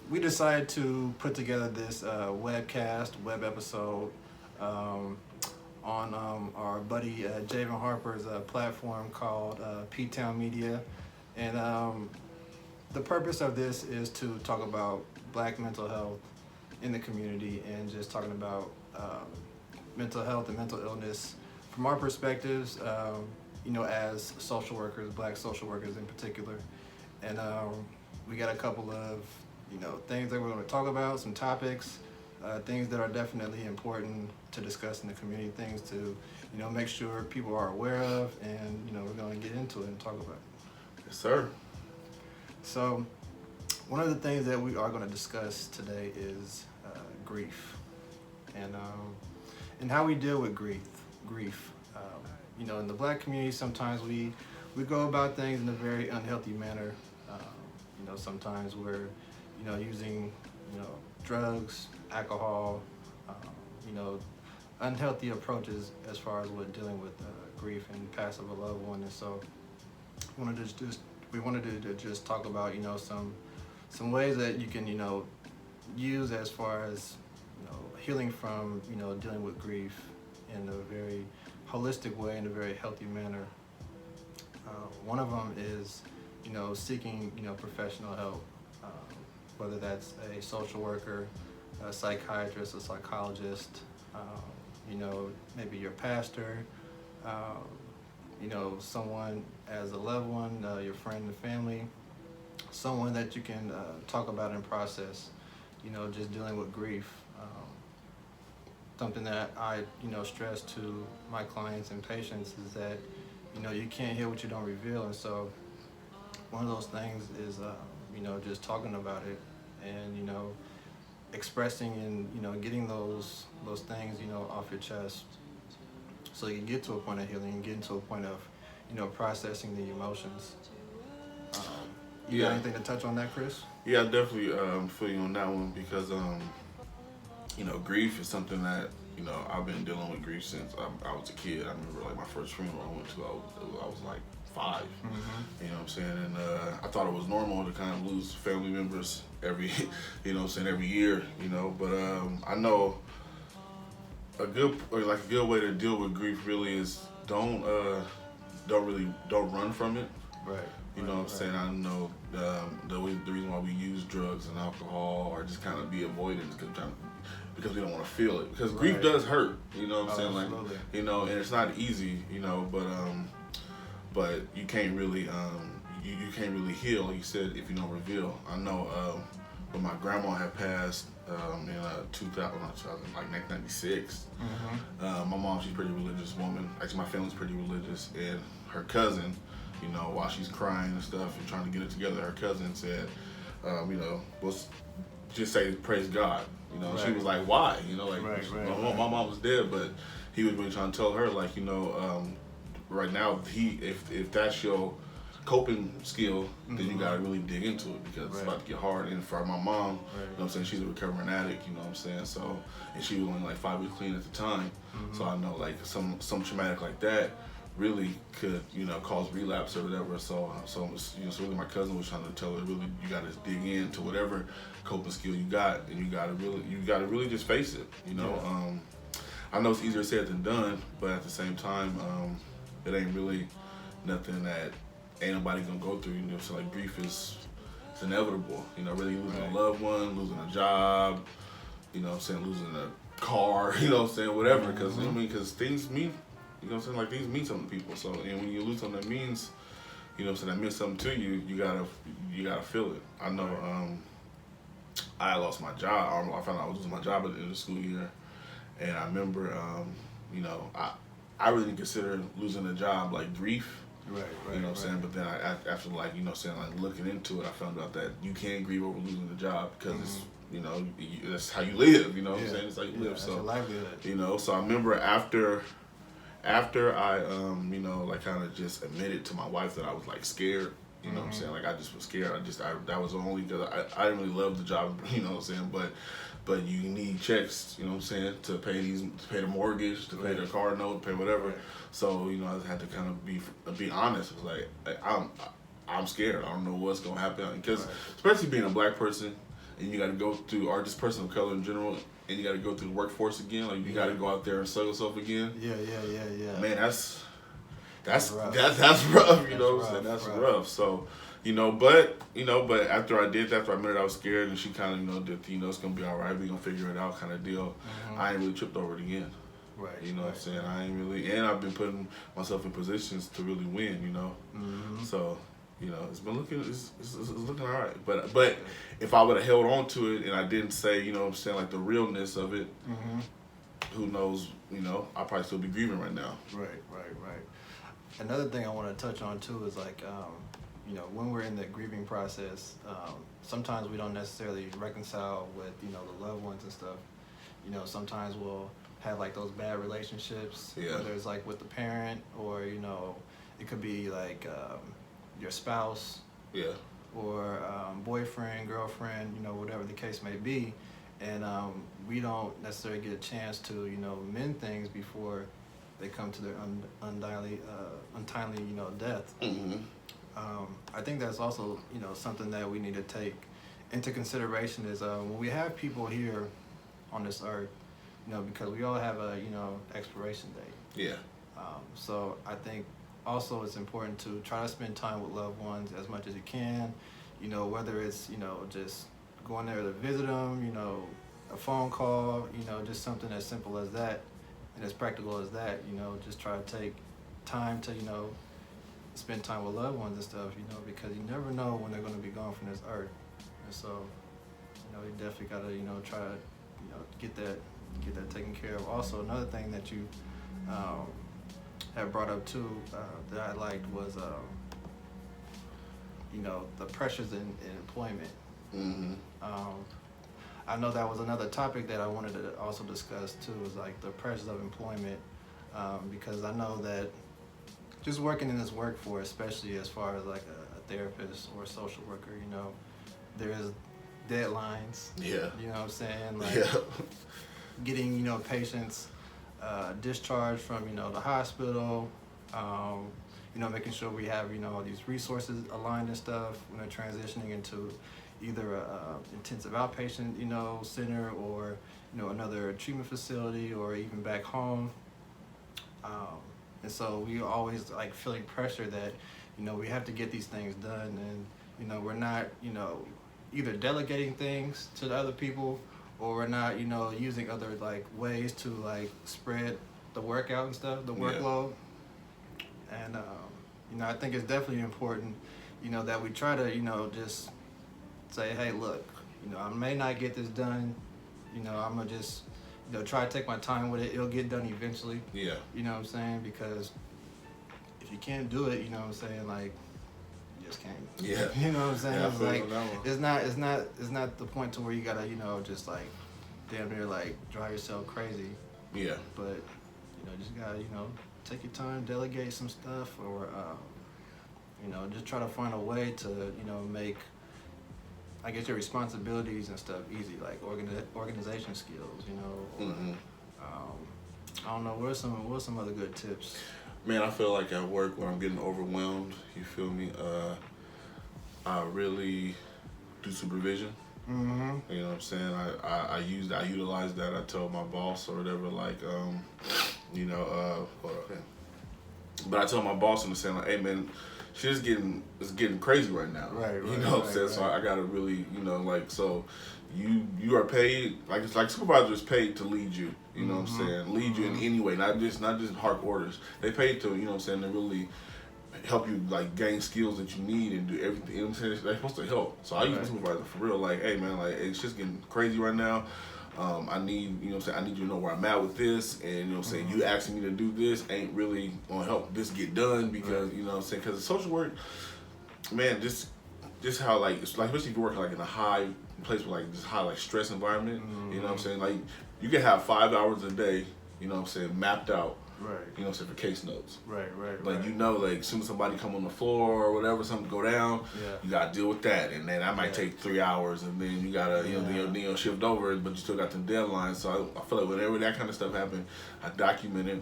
we decided to put together this web episode on our buddy Javen Harper's platform called P-Town Media. And the purpose of this is to talk about Black mental health in the community and just talking about mental health and mental illness from our perspectives, as social workers, Black social workers in particular. And we got a couple of, things that we're going to talk about, some topics, things that are definitely important to discuss in the community, things to, make sure people are aware of, and, we're going to get into it and talk about it. Yes, sir. So, one of the things that we are going to discuss today is grief, and how we deal with grief. In the Black community, sometimes we go about things in a very unhealthy manner. Sometimes we're, using, drugs, alcohol, unhealthy approaches as far as with dealing with grief and pass of a loved one. And so, we wanted to just talk about, some ways that you can, use as far as, healing from, dealing with grief in a very holistic way, in a very healthy manner. One of them is, seeking, professional help, whether that's a social worker, a psychiatrist, a psychologist, maybe your pastor, someone as a loved one, your friend and family, someone that you can talk about and process, just dealing with grief. Something that I, stress to my clients and patients is that, you can't heal what you don't reveal. And so one of those things is, just talking about it and, expressing and, getting those things, off your chest so you can get to a point of healing and get to a point of, processing the emotions. You got anything to touch on that, Chris? Yeah, I definitely feel you on that one because, grief is something that, I've been dealing with grief since I was a kid. I remember like my first funeral I went to, I was like 5, Mm-hmm. you know what I'm saying? And I thought it was normal to kind of lose family members every, every year, but I know a good way to deal with grief really is don't run from it. Right. You know what I'm saying? I know the reason why we use drugs and alcohol or just kind of be avoidant is because we don't want to feel it. Because grief does hurt, you know what I'm saying? Absolutely. Like, and it's not easy, but you can't really you can't really heal, like you said, if you don't reveal. I know when my grandma had passed in 1996. Mm-hmm. My mom, she's a pretty religious woman. Actually, my family's pretty religious, and her cousin, while she's crying and stuff and trying to get it together, her cousin said, let's just say praise God. Right. She was like, why? Right. My mom was dead, but he was really trying to tell her, like, right now, if that's your coping skill, then you gotta really dig into it because it's about to get hard. And for my mom, she's a recovering addict, so, and she was only like 5 weeks clean at the time. Mm-hmm. So I know like some traumatic like that really could, cause relapse or whatever. So really my cousin was trying to tell her, really, you gotta dig into whatever coping skill you got, and you gotta really just face it, I know it's easier said than done, but at the same time, it ain't really nothing that ain't nobody gonna go through, so like grief it's inevitable, really losing a loved one, losing a job, losing a car, whatever, because because things mean, like things mean something to people. So, and when you lose something that means, that means something to you, you gotta feel it. I know, I lost my job. I found out I was losing my job at the end of the school year, and I remember, I really didn't consider losing a job like grief. Right. You know what I'm saying? But then after looking into it, I found out that you can grieve over losing the job because it's, that's how you live, what I'm saying? It's how you live. That's so, your livelihood. So I remember after I, kind of just admitted to my wife that I was like scared, you know what I'm saying? Like I just was scared. That was only because I didn't really love the job, you know what I'm saying? But you need checks, you know what I'm saying, to pay the mortgage, to pay the car note, pay whatever. Right. So, I had to kind of be honest. It was like, I'm scared. I don't know what's going to happen. Because especially being a black person, and you got to go through, or just person of color in general, and you got to go through the workforce again. Like you got to go out there and sell yourself again. Yeah. Man, that's rough. That's rough. You know what I'm rough, saying? That's rough. rough. So, but after I did that, after I admitted I was scared, and she kind of did, it's gonna be all right. We gonna figure it out, kind of deal. I ain't really tripped over it again. Right. You know what I'm saying? I ain't really, and I've been putting myself in positions to really win. So. It's been it's looking all right. But if I would have held on to it and I didn't say, like the realness of it, who knows, I'll probably still be grieving right now. Right. Another thing I want to touch on too is like, when we're in the grieving process, sometimes we don't necessarily reconcile with, the loved ones and stuff. Sometimes we'll have like those bad relationships, whether it's like with the parent or, it could be like, your spouse, or boyfriend, girlfriend, whatever the case may be, and we don't necessarily get a chance to, mend things before they come to their untimely, death. I think that's also, something that we need to take into consideration is when we have people here on this earth, because we all have a, expiration date. Yeah. So I think also it's important to try to spend time with loved ones as much as you can, whether it's, just going there to visit them, a phone call, just something as simple as that and as practical as that, just try to take time to, spend time with loved ones and stuff, because you never know when they're going to be gone from this earth. And so, you definitely got to, try to, get that taken care of. Also, another thing that you have brought up too that I liked was the pressures in employment. I know that was another topic that I wanted to also discuss too, is like the pressures of employment, because I know that just working in this workforce, especially as far as like a therapist or a social worker, there is deadlines. Yeah. You know what I'm saying? Like getting, patients discharged from, the hospital, making sure we have, all these resources aligned and stuff when they're transitioning into either a intensive outpatient, center or, another treatment facility or even back home. And so we always like feeling pressure that, we have to get these things done, and, we're not, either delegating things to the other people, or we're not, using other like ways to like spread the work out and stuff, the workload. And I think it's definitely important, that we try to, just say, hey, look, I may not get this done, I'm gonna just, try to take my time with it. It'll get done eventually. Yeah. You know what I'm saying? Because if you can't do it, you know what I'm saying, like, you just can't. Yeah. You know what I'm saying? Yeah, It's like it's not the point to where you gotta, just like damn near like drive yourself crazy. Yeah. But just gotta, take your time, delegate some stuff, or just try to find a way to, make, I guess, your responsibilities and stuff easy, like organization skills, or, I don't know, what are some other good tips? Man, I feel like at work when I'm getting overwhelmed, you feel me? I really do supervision. You know what I'm saying? I utilize that. I tell my boss or whatever, like, hold up. But I tell my boss in the saying, like, hey man, it's getting crazy right now. Right. You know what I'm saying? Right. So I gotta really, like, so you are paid, like, it's like supervisor is paid to lead you. You know what I'm saying? Lead you in any way, not just hard orders. They paid to, you know what I'm saying, to really help you like gain skills that you need and do everything. You know what I'm saying? They're supposed to help. So I use the supervisor for real. Like, hey man, like it's just getting crazy right now. I need, you know what I'm saying, I need you to know where I'm at with this, and you know what I'm saying, you asking me to do this ain't really gonna help this get done, because you know what I'm saying, because social work, man, just how like, it's like, especially if you're working like in a high place with like this high like stress environment, you know what I'm saying, like you can have 5 hours a day, you know what I'm saying, mapped out. Right. You know what I'm saying, for case notes. Right. Like, like, as soon as somebody come on the floor or whatever, something go down, you got to deal with that. And then that might take 3 hours, and then you got to, you know, shift over, but you still got the deadline. So I feel like whenever that kind of stuff happens, I document it,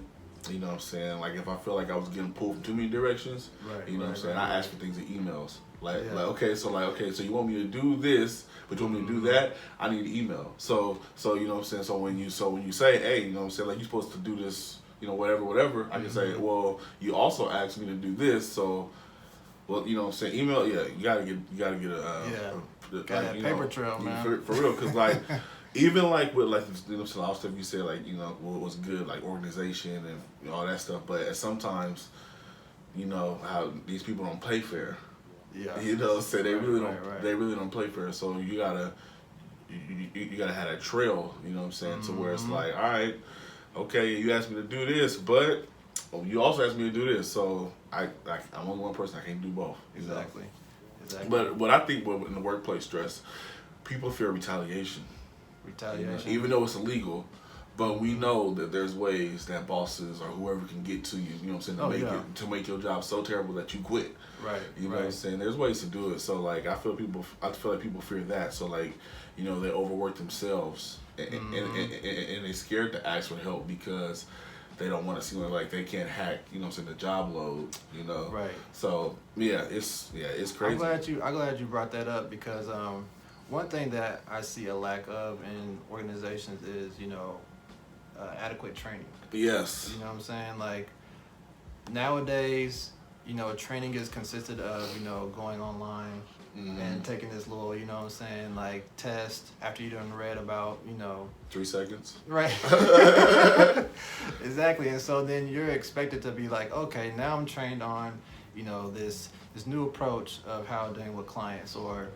You know what I'm saying? Like if I feel like I was getting pulled from too many directions, Right. you know what I'm saying? I ask for things in emails. Like Yeah. okay, so you want me to do this, but you want me to do that? I need an email. So you know what I'm saying? So when you say, hey, you know what I'm saying, like you're supposed to do this, you know, whatever, I can say, well, you also asked me to do this, so well, you know what I'm saying, email, yeah, you gotta get Got that paper trail, man. For real, because like even like with like you know, so a lot of stuff you said, like, you know, what was good, like organization and you know, all that stuff, but sometimes, you know, how these people don't play fair. Yeah. You know, so they really don't Right. they really don't play fair. So you gotta you gotta have that trail, you know what I'm saying, to where it's like, all right, okay, you asked me to do this, but you also asked me to do this, so I'm only one person, I can't do both. You know? Exactly. But what I think in the workplace stress, people fear retaliation. Retaliation. You know? Even though it's illegal, but we know that there's ways that bosses or whoever can get to you, you know what I'm saying, to make your job so terrible that you quit. Right. You know what I'm saying? There's ways to do it. So like I feel like people fear that. So like, you know, they overwork themselves and they're scared to ask for help because they don't want to seem like they can't hack, you know what I'm saying, the job load, you know. Right. So it's crazy. I'm glad you brought that up because one thing that I see a lack of in organizations is, you know, adequate training. Yes. You know what I'm saying? Like nowadays, you know, training is consisted of, you know, going online and taking this little, you know what I'm saying, like test after you done read about, you know, 3 seconds. Right. Exactly. And so then you're expected to be like, okay, now I'm trained on, you know, this new approach of how dealing with clients or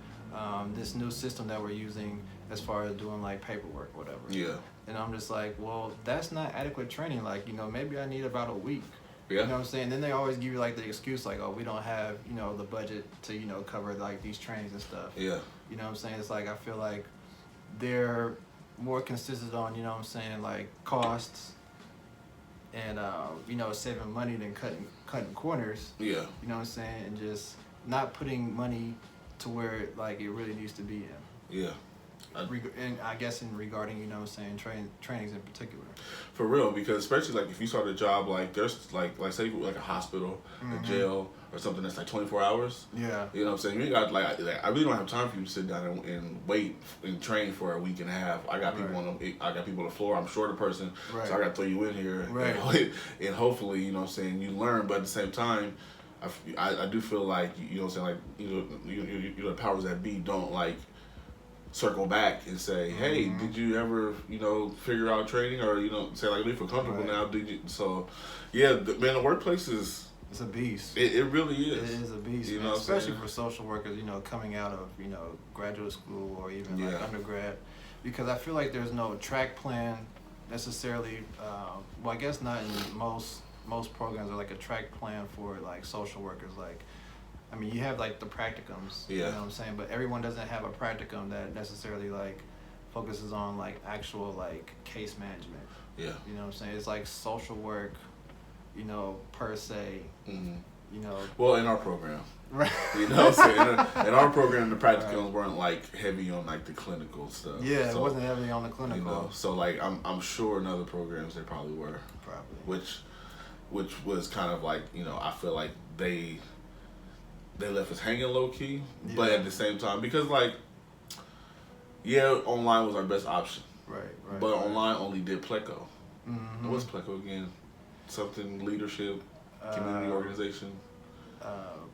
this new system that we're using as far as doing like paperwork or whatever. Yeah. And I'm just like, well, that's not adequate training. Like, you know, maybe I need about a week. Yeah. You know what I'm saying? Then they always give you like the excuse like, oh, we don't have, you know, the budget to, you know, cover like these trainings and stuff. Yeah. You know what I'm saying? It's like I feel like they're more consistent on, you know what I'm saying, like costs and you know, saving money than cutting corners. Yeah. You know what I'm saying? And just not putting money to where like it really needs to be in. Yeah. And I guess in regarding, you know what I'm saying, trainings in particular. For real, because especially like if you start a job like there's like say like a hospital, a jail, or something that's like 24 hours. Yeah. You know what I'm saying? You ain't got like I really don't have time for you to sit down and wait and train for a week and a half. I got people I got people on the floor. I'm short a person, so I got to throw you in here, and hopefully, you know what I'm saying, you learn. But at the same time, I do feel like, you know what I'm saying, like you know the powers that be don't like circle back and say, hey, did you ever, you know, figure out training, or, you know, say like, we feel comfortable now, did you? So yeah, man, the workplace is, it's a beast. It really is. It is a beast, you man. know, Especially for social workers, you know, coming out of, you know, graduate school or even like undergrad, because I feel like there's no track plan necessarily. Well, I guess not in most programs are like a track plan for like social workers. Like, I mean, you have like the practicums, you know what I'm saying, but everyone doesn't have a practicum that necessarily like focuses on like actual like case management. Yeah. You know what I'm saying? It's like social work, you know, per se. You know. Well, in our program. Right. You know what I'm saying? In our program, the practicums weren't like heavy on like the clinical stuff. Yeah, so, it wasn't heavy on the clinical. You know, so like I'm sure in other programs they probably were. Probably. Which was kind of like, you know, I feel like they left us hanging low key, but at the same time, because like, online was our best option. Right. But online only did Pleco. What's Pleco again? Something leadership, community organization,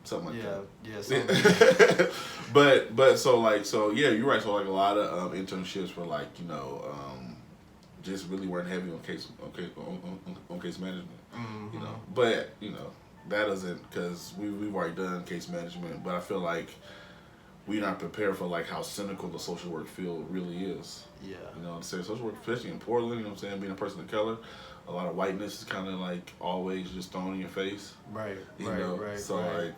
something like that. Yeah, something. but you're right. So like a lot of internships were like, you know, just really weren't heavy on case management. You know, but you know. That doesn't, because we've already done case management, but I feel like we're not prepared for like how cynical the social work field really is. Yeah. You know what I'm saying? Social work, especially in Portland, you know what I'm saying, being a person of color, a lot of whiteness is kind of like always just thrown in your face. Right. You know? So like,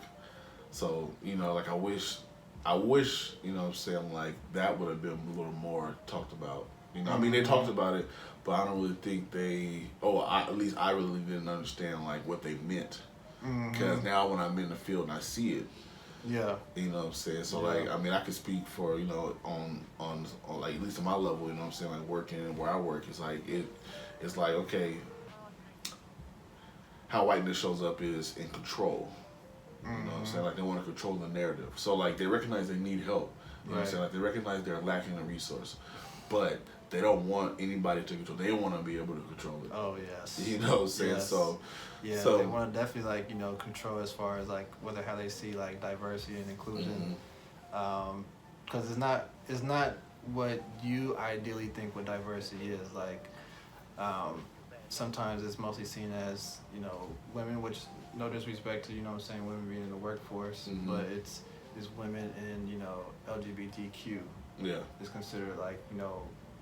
you know, like I wish, you know what I'm saying, like that would have been a little more talked about. You know, I mean, they talked about it, but I don't really think at least I really didn't understand like what they meant. Because now when I'm in the field and I see it, you know what I'm saying. So like, I mean, I could speak for, you know, on like at least at my level, you know what I'm saying, like working where I work, it's like it's like, okay, how whiteness shows up is in control. You know what I'm saying? Like they want to control the narrative. So like they recognize they need help. You know what I'm saying? Like they recognize they're lacking a resource, but they don't want anybody to control. They want to be able to control it. Oh yes. You know what I'm saying? Yes. So yeah, so, they want to definitely like control as far as like whether how they see like diversity and inclusion, because it's not what you ideally think what diversity is like. Sometimes it's mostly seen as women, which no disrespect to what I'm saying, women being in the workforce, but it's women in LGBTQ. Yeah. Is considered like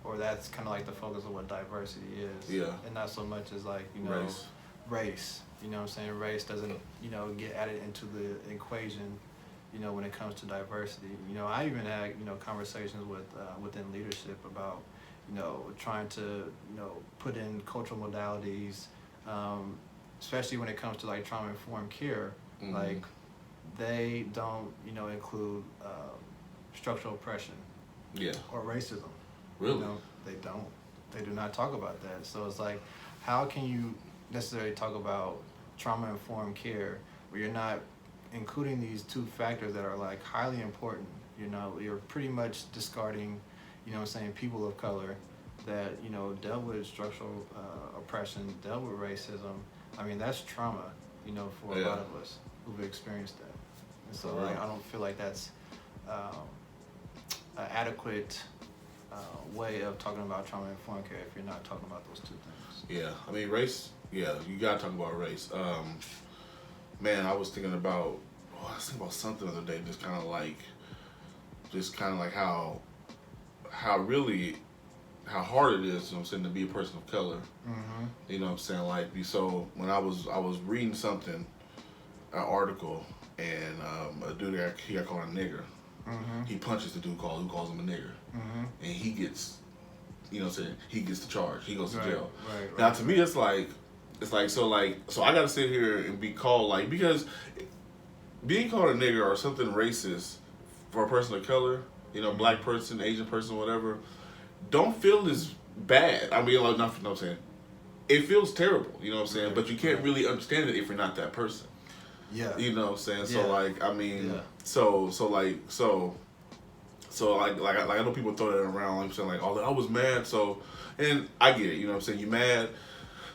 or that's kind of like the focus of what diversity is. Yeah. And not so much as like race. You know what I'm saying? Race doesn't get added into the equation. When it comes to diversity. I even had conversations with within leadership about trying to put in cultural modalities, especially when it comes to like trauma informed care. Like they don't include structural oppression. Yeah. Or racism. Really? They don't. They do not talk about that. So it's like, how can you necessarily talk about trauma informed care where you're not including these two factors that are like highly important? You're pretty much discarding people of color that dealt with structural oppression, dealt with racism. I mean, that's trauma for a lot of us who've experienced that. And so like, I don't feel like that's an adequate way of talking about trauma informed care if you're not talking about those two things. Yeah, I mean race. Yeah, you gotta talk about race. Man, I was thinking about something the other day, just kind of like how hard it is, to be a person of color. You know what I'm saying? Like, so when I was reading something, an article, and a dude he got called a nigger. He punches the dude who calls him a nigger, and he gets, he gets the charge. He goes to jail. Right. Now to me, it's like so I gotta sit here and be called because being called a nigger or something racist for a person of color, black person, Asian person, whatever, don't feel as bad. I mean, like, not what I'm saying. It feels terrible, you know what I'm saying? But you can't really understand it if you're not that person. Yeah. You know what I'm saying? Yeah. So like, I mean, like I know people throw that around, like saying like, oh, I was mad. So, and I get it. You know what I'm saying? You mad.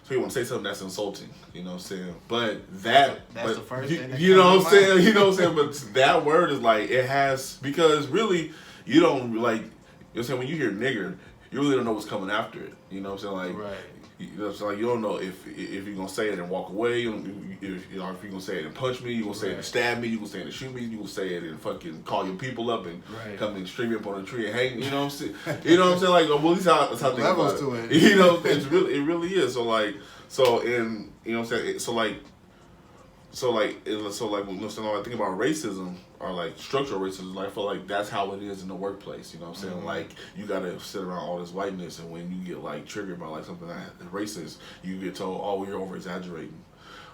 So you want to say something that's insulting, you know what I'm saying? But that's the first thing that you know what I'm saying? mind. You know what I'm saying? But that word is like, it has, because really, you don't like, you know what I'm saying? When you hear nigger, you really don't know what's coming after it. You know what I'm saying? Like, right. You know what I'm saying? Like, you don't know if you're going to say it and walk away, if you're going to say it and punch me, you're going to say it and stab me, you're going to say it and shoot me, you're going to say it and fucking call your people up and come and string me up on a tree and hang, you know what I'm saying? You know what I'm saying? Like, well, at least that's how things levels about to it. You know, it really is. So like, you know what I'm saying? So like when I think about racism or like structural racism, like I feel like that's how it is in the workplace. You know what I'm saying? Like, you gotta sit around all this whiteness, and when you get like triggered by like something that racist, you get told, "Oh, you're over exaggerating,"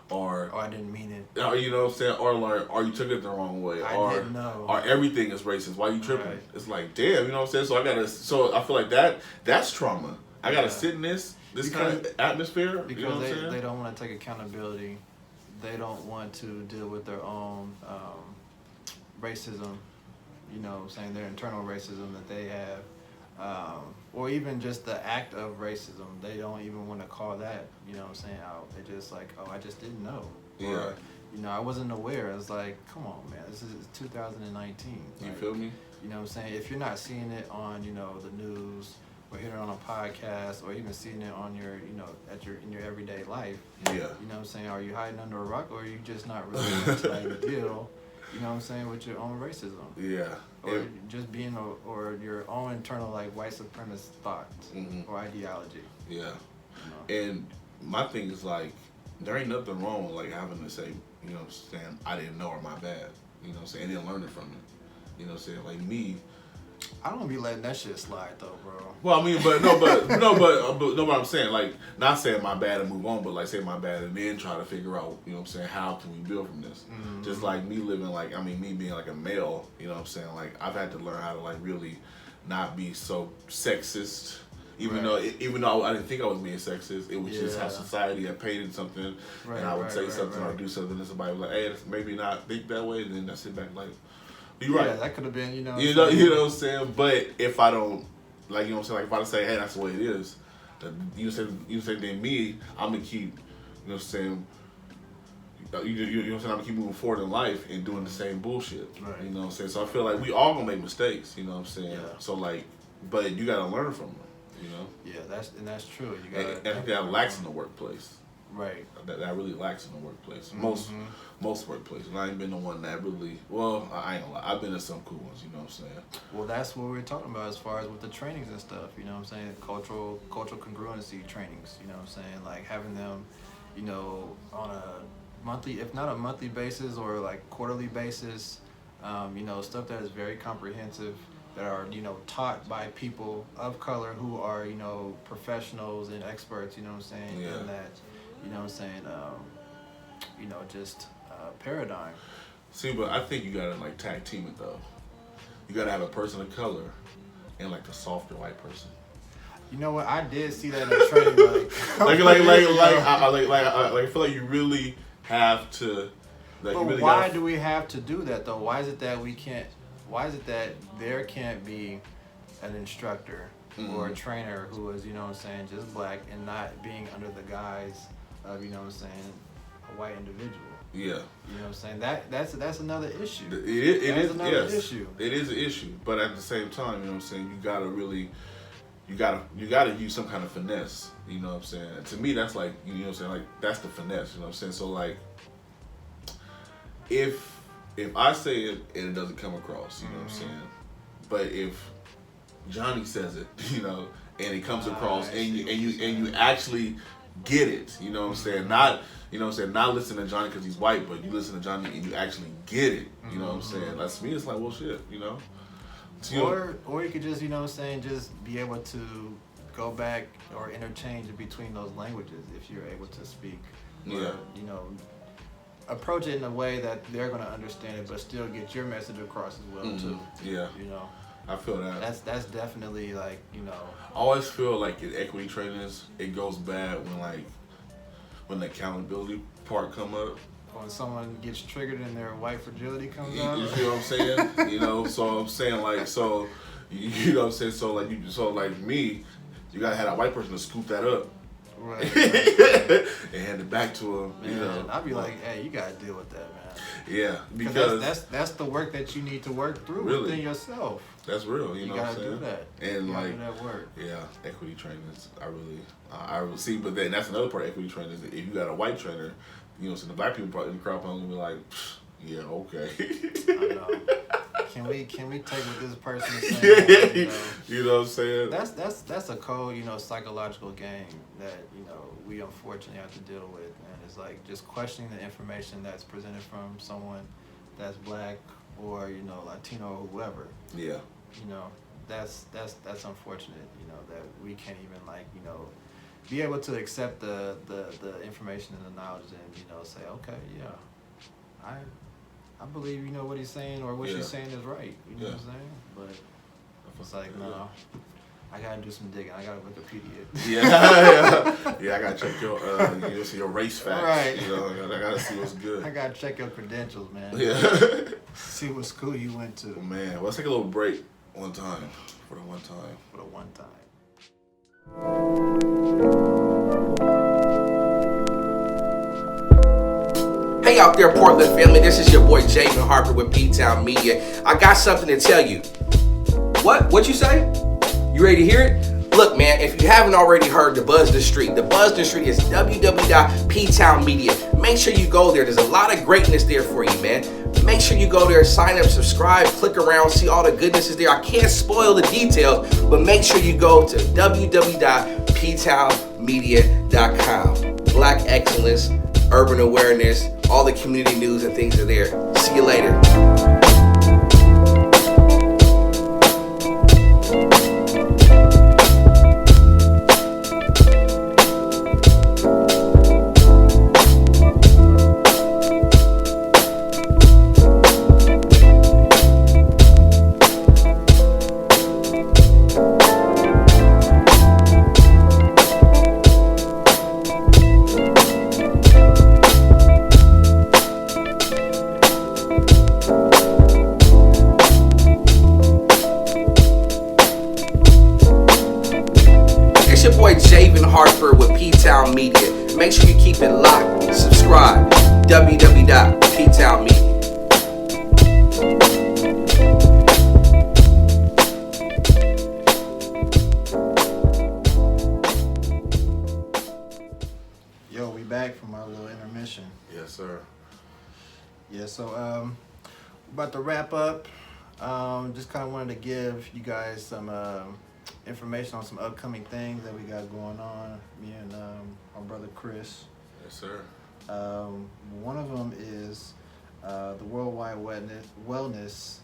or "Oh, I didn't mean it." Or, you know what I'm saying? Or like, "Or you took it the wrong way," I or didn't know. Or everything is racist. Why you tripping? Right. It's like, damn, you know what I'm saying? So I feel like that's trauma. I gotta sit in this kind of atmosphere. Because you know what I'm saying? they don't want to take accountability. They don't want to deal with their own racism, saying their internal racism that they have, or even just the act of racism. They don't even want to call that, out. They're just like, oh, I just didn't know. Yeah. Or, I wasn't aware. It's like, come on, man, this is 2019. You like, feel me? You know what I'm saying? If you're not seeing it on, the news, or hearing it on a podcast, or even seeing it on your, in your everyday life. Yeah. You know what I'm saying? Are you hiding under a rock, or are you just not really willing to like deal, you know what I'm saying, with your own racism? Yeah. Or just being, or your own internal like white supremacist thought or ideology. Yeah. And my thing is like, there ain't nothing wrong with like having to say, you know what I'm saying, I didn't know or my bad. You know what I'm saying? And then learning from it. You know what I'm saying? Like me, I don't be letting that shit slide though, bro. Well, I mean, but I'm saying, like, not saying my bad and move on, but like say my bad and then try to figure out, you know what I'm saying, how can we build from this? Just like me living like, me being like a male, you know what I'm saying, like I've had to learn how to like really not be so sexist, Even though I didn't think I was being sexist, it was just how society had painted something, and I would say something or do something, and somebody was like, "Hey, maybe not think that way." And then I sit back like, "You're right." Yeah, that could have been, you know what I'm saying. But if I don't, like, you know what I'm saying, like if I say, "Hey, that's the way it is," you say, then me, I'm gonna keep, you know what I'm saying. You know what I'm saying? I'm gonna keep moving forward in life and doing the same bullshit. Right. You know what I'm saying? So I feel like we all gonna make mistakes. You know what I'm saying? Yeah. So like, but you gotta learn from them. You know? Yeah, that's true. You gotta. And I think that lacks in the workplace. Right. That really lacks in the workplace. Most workplaces. And I ain't been the one that really. Well, I ain't gonna lie. I've been to some cool ones. You know what I'm saying? Well, that's what we were talking about as far as with the trainings and stuff. You know what I'm saying? Cultural congruency trainings. You know what I'm saying? Like having them, you know, on a monthly, if not a monthly basis or like quarterly basis. You know, stuff that is very comprehensive. That are, you know, taught by people of color who are, you know, professionals and experts, you know what I'm saying? Yeah. And that, you know what I'm saying, you know, just paradigm. See, but I think you gotta like tag team it though. You gotta have a person of color and like the softer white person. You know what? I did see that in the training, I feel like you really have to. Like, but why do we have to do that though? Why is it that we can't? Why is it that there can't be an instructor or a trainer who is, you know what I'm saying, just black and not being under the guise of, you know what I'm saying, a white individual? Yeah. You know what I'm saying? That's another issue. It is another issue. It is an issue, but at the same time, you know what I'm saying, you gotta really, you gotta use some kind of finesse. You know what I'm saying? To me, that's like, you know what I'm saying, like that's the finesse. You know what I'm saying? So like, if I say it and it doesn't come across, you know what I'm saying? But if Johnny says it, you know, and it comes across and you actually get it, you know what I'm saying? Not, you know what I'm saying, not listen to Johnny because he's white, but you listen to Johnny and you actually get it, you know what I'm saying? That's me, it's like, well shit, you know? So, or you could just, you know what I'm saying, just be able to go back or interchange between those languages if you're able to speak. Or, you know, approach it in a way that they're going to understand it, but still get your message across as well too. Yeah, you know, I feel that. That's definitely like, you know. I always feel like in equity trainings, it goes bad when the accountability part come up. When someone gets triggered and their white fragility comes out. You see what I'm saying? You know, so I'm saying like, so you know what I'm saying. So like me, you gotta have that white person to scoop that up. Right. And hand it back to him. Man, you know, I'd be like, hey, you gotta deal with that, man. Yeah, because that's the work that you need to work through within yourself. That's real. You know what I'm saying? You gotta do that. And you like, do that work. Yeah, equity trainers. I really see. But then that's another part of equity trainers. If you got a white trainer, you know, so the black people probably in the crowd probably gonna be like, yeah, okay. I know. Can we take what this person is saying? You know what I'm saying? That's a cold, you know, psychological game that, you know, we unfortunately have to deal with, and it's like just questioning the information that's presented from someone that's black or, you know, Latino or whoever. Yeah. You know, that's unfortunate, you know, that we can't even like, you know, be able to accept the information and the knowledge and, you know, say, okay, yeah, I believe, you know, what he's saying or what she's saying is right. You know what I'm saying? But it's like, no, I gotta do some digging. I gotta Wikipedia. Yeah. I gotta check your race facts. Right. You know, I gotta see what's good. I gotta check your credentials, man. Yeah. See what school you went to. Man, well, let's take a little break for the one time. Hey out there, Portland family, this is your boy Javen Harper with P-Town Media. I got something to tell you. What you say? You ready to hear it? Look, man, if you haven't already heard the Buzz the Street is www.ptownmedia. Make sure you go there. There's a lot of greatness there for you, man. Make sure you go there, sign up, subscribe, click around, see all the goodness is there. I can't spoil the details, but make sure you go to www.ptownmedia.com. Black excellence, urban awareness, all the community news and things are there. See you later. www.ptownmedia. Yo, we back from our little intermission. Yes, sir. Yeah, so about to wrap up. Just kind of wanted to give you guys some information on some upcoming things that we got going on. Me and my brother Chris. Yes, sir. One of them is the Worldwide Wellness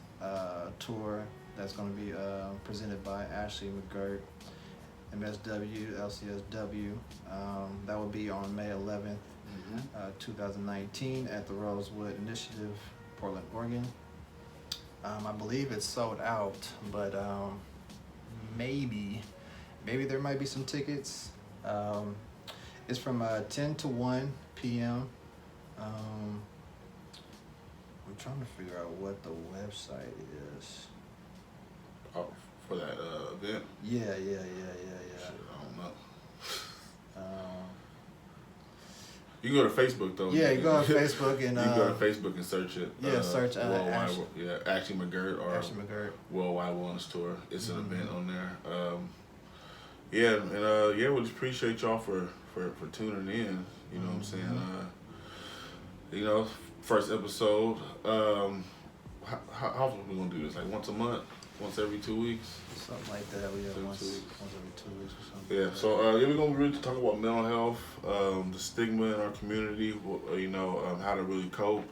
Tour that's going to be presented by Ashley McGirt, MSW, LCSW. That will be on May 11th, 2019 at the Rosewood Initiative, Portland, Oregon. I believe it's sold out, but maybe there might be some tickets. It's from 10 to 1 p.m. I'm trying to figure out what the website is. Oh, for that event? Yeah. Shit, I don't know. You can go to Facebook though. Yeah, you go on Facebook and you can go to Facebook and search it. search Worldwide, Ashley McGirt or Ashley McGirt. Worldwide Wellness Tour. It's an event on there. We just appreciate y'all for tuning in. You know what I'm saying? First episode. How often we gonna do this? Like once a month? Once every 2 weeks? Something like that. We have once every 2 weeks or something. Yeah, so we're gonna really talk about mental health, the stigma in our community, how to really cope,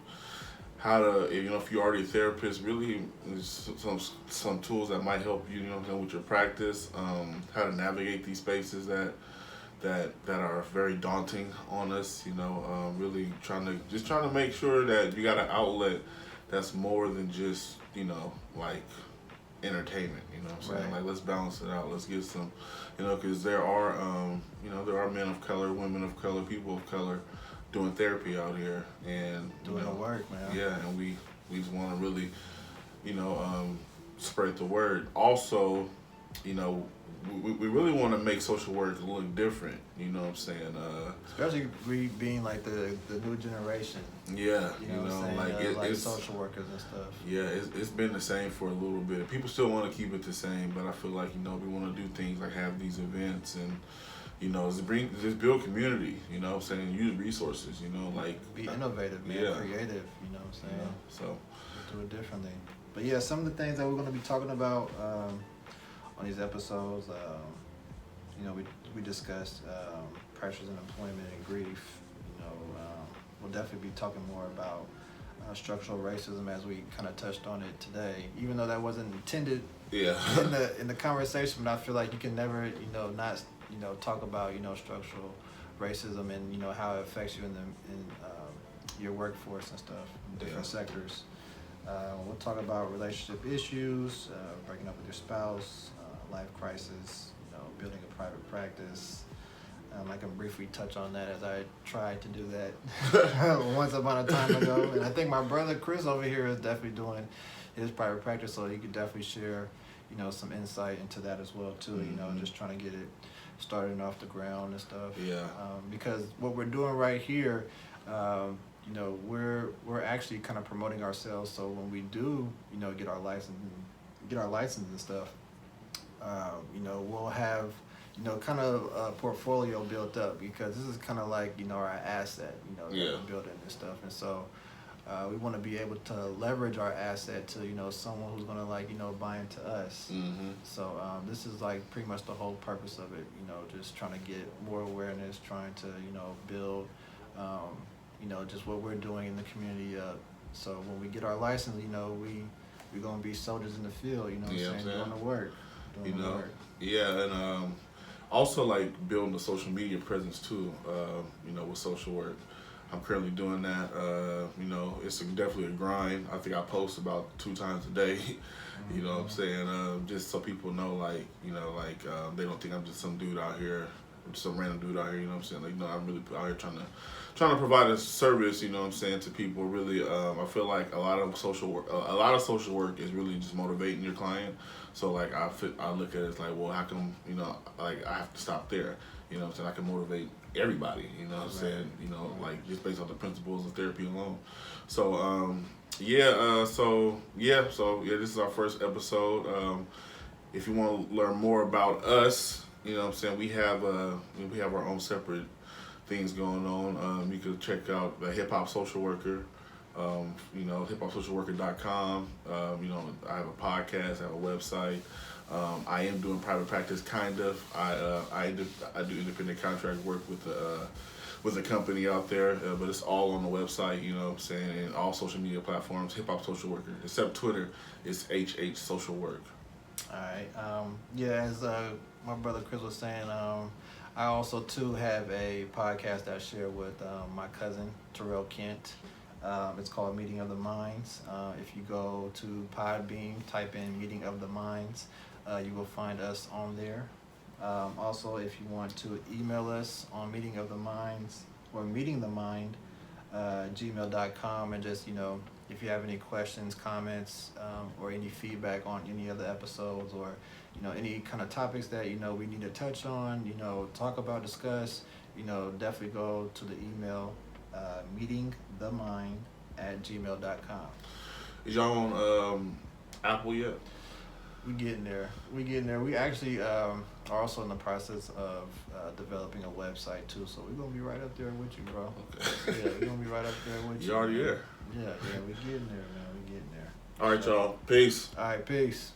how to, if you're already a therapist, really some tools that might help you, with your practice, how to navigate these spaces that are very daunting on us, really trying to make sure that you got an outlet that's more than just, like entertainment, what I'm saying? Right. Like, let's balance it out. Let's get some, because there are men of color, women of color, people of color doing therapy out here and doing the work, man. Yeah, and we just want to really, spread the word. Also, we really want to make social work look different. You know what I'm saying? Especially we being like the new generation. Yeah, You know what I'm saying? like it's social workers and stuff. Yeah, it's been the same for a little bit. People still want to keep it the same, but I feel like we want to do things like have these events and just build community. You know what I'm saying? Use resources. Like be innovative, man. Yeah. Creative. You know what I'm saying? So Do it differently. But yeah, some of the things that we're going to be talking about on these episodes, we discussed pressures in employment and grief. We'll definitely be talking more about structural racism as we kind of touched on it today. Even though that wasn't intended in the conversation, but I feel like you can never not talk about structural racism and how it affects you in your workforce and stuff in different sectors. We'll talk about relationship issues, breaking up with your spouse, life crisis, building a private practice. I can briefly touch on that as I tried to do that once upon a time ago. And I think my brother Chris over here is definitely doing his private practice, so he could definitely share, some insight into that as well too. Just trying to get it started off the ground and stuff. Yeah. Because what we're doing right here, we're actually kind of promoting ourselves. So when we do, get our license and stuff, we'll have kind of a portfolio built up, because this is kind of like our asset, that we're building and stuff. And so we want to be able to leverage our asset to someone who's gonna buy into us. So this is like pretty much the whole purpose of it, just trying to get more awareness, trying to build just what we're doing in the community up. So when we get our license, we're gonna be soldiers in the field, doing the work. And also like building a social media presence too, with social work. I'm currently doing that. It's definitely a grind. I think I post about 2 times a day. You know what I'm saying? Just so people know, they don't think I'm just some dude out here, some random dude out here. You know what I'm saying? I'm really out here trying to provide a service. You know what I'm saying, to people. Really, I feel like a lot of social work is really just motivating your client. So I look at it as like, well, how come I have to stop there? You know what I'm saying? I can motivate everybody. You know what I'm saying? You know, like just based on the principles of therapy alone. So this is our first episode. If you want to learn more about us, you know what I'm saying, we have our own separate things going on. You can check out the Hip Hop Social Worker, hiphopsocialworker.com. I have a podcast, I have a website. I am doing private practice, kind of. I do independent contract work with a company out there, but it's all on the website, you know what I'm saying, and all social media platforms, Hip Hop Social Worker, except Twitter, it's HH Social Work. All right. As my brother Chris was saying, I also too have a podcast I share with my cousin Terrell Kent. It's called Meeting of the Minds. If you go to Podbean, type in Meeting of the Minds, you will find us on there. Also, if you want to email us on Meeting of the Minds or Meeting the Mind, gmail.com, and just, if you have any questions, comments, or any feedback on any of the episodes, or any kind of topics that we need to touch on, talk about, discuss, definitely go to the email meetingthemind@gmail.com. Is y'all on Apple yet? We getting there. We actually are also in the process of developing a website too, so we're gonna be right up there with you, bro. Okay. Yeah, we're gonna be right up there with you. You already there. Yeah, we getting there, man. We getting there. All right, y'all. Peace. All right, peace.